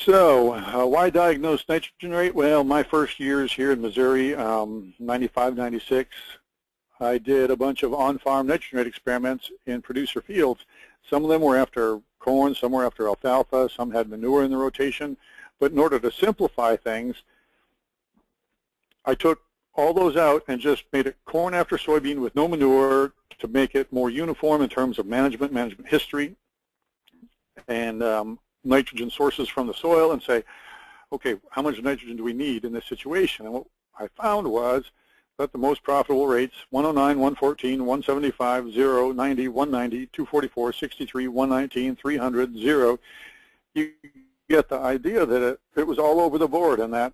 So, why diagnose nitrogen rate? Well, my first years here in Missouri, 95, 96, I did a bunch of on-farm nitrogen rate experiments in producer fields. Some of them were after corn, some were after alfalfa, some had manure in the rotation. But in order to simplify things, I took all those out and just made it corn after soybean with no manure to make it more uniform in terms of management history, and nitrogen sources from the soil, and say, okay, how much nitrogen do we need in this situation? And what I found was that the most profitable rates, 109, 114, 175, 0, 90, 190, 244, 63, 119, 300, 0, you get the idea that it was all over the board, and that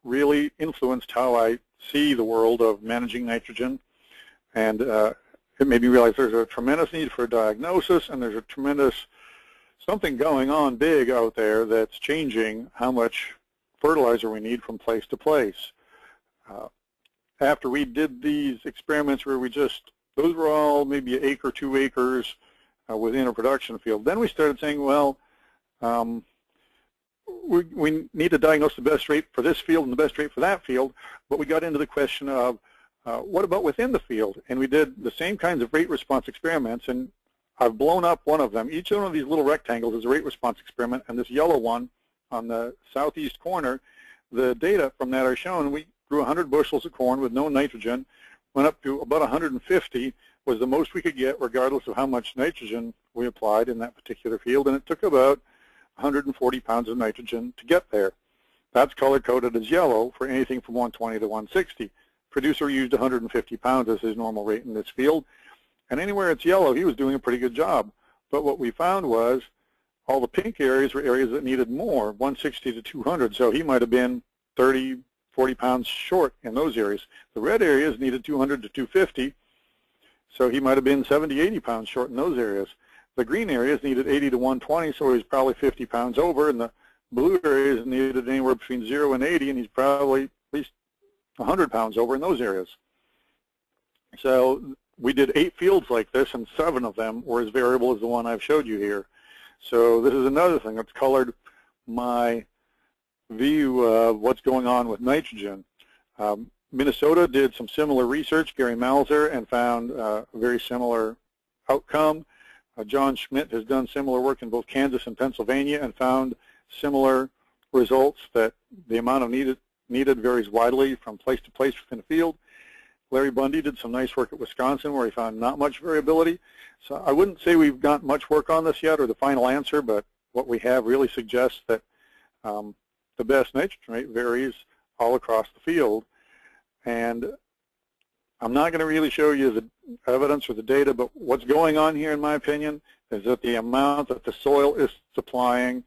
really influenced how I see the world of managing nitrogen. And it made me realize there's a tremendous need for diagnosis, and there's a tremendous something going on big out there that's changing how much fertilizer we need from place to place. After we did these experiments where those were all maybe an acre, 2 acres within a production field, then we started saying, well, we need to diagnose the best rate for this field and the best rate for that field, but we got into the question of what about within the field? And we did the same kinds of rate response experiments, and I've blown up one of them. Each one of these little rectangles is a rate response experiment, and this yellow one on the southeast corner, the data from that are shown. We grew 100 bushels of corn with no nitrogen, went up to about 150 was the most we could get regardless of how much nitrogen we applied in that particular field, and it took about 140 pounds of nitrogen to get there. That's color-coded as yellow for anything from 120 to 160. Producer used 150 pounds as his normal rate in this field, and anywhere it's yellow, he was doing a pretty good job. But what we found was all the pink areas were areas that needed more, 160 to 200, so he might have been 30, 40 pounds short in those areas. The red areas needed 200 to 250, so he might have been 70, 80 pounds short in those areas. The green areas needed 80 to 120, so he was probably 50 pounds over, and the blue areas needed anywhere between 0 and 80, and he's probably at least 100 pounds over in those areas. So we did 8 fields like this, and 7 of them were as variable as the one I've showed you here. So this is another thing that's colored my view of what's going on with nitrogen. Minnesota did some similar research, Gary Malzer, and found a very similar outcome. John Schmidt has done similar work in both Kansas and Pennsylvania and found similar results, that the amount of needed varies widely from place to place within a field. Larry Bundy did some nice work at Wisconsin where he found not much variability. So I wouldn't say we've got much work on this yet or the final answer, but what we have really suggests that the best nitrogen rate varies all across the field. And I'm not going to really show you the evidence or the data, but what's going on here, in my opinion, is that the amount that the soil is supplying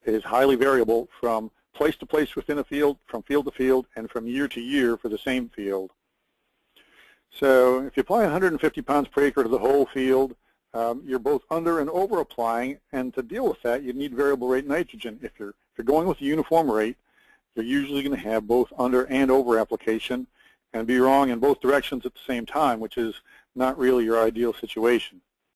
is highly variable from place to place within a field, from field to field, and from year to year for the same field. So if you apply 150 pounds per acre to the whole field, you're both under and over applying, and to deal with that, you need variable rate nitrogen. If you're going with a uniform rate, you're usually going to have both under and over application and be wrong in both directions at the same time, which is not really your ideal situation.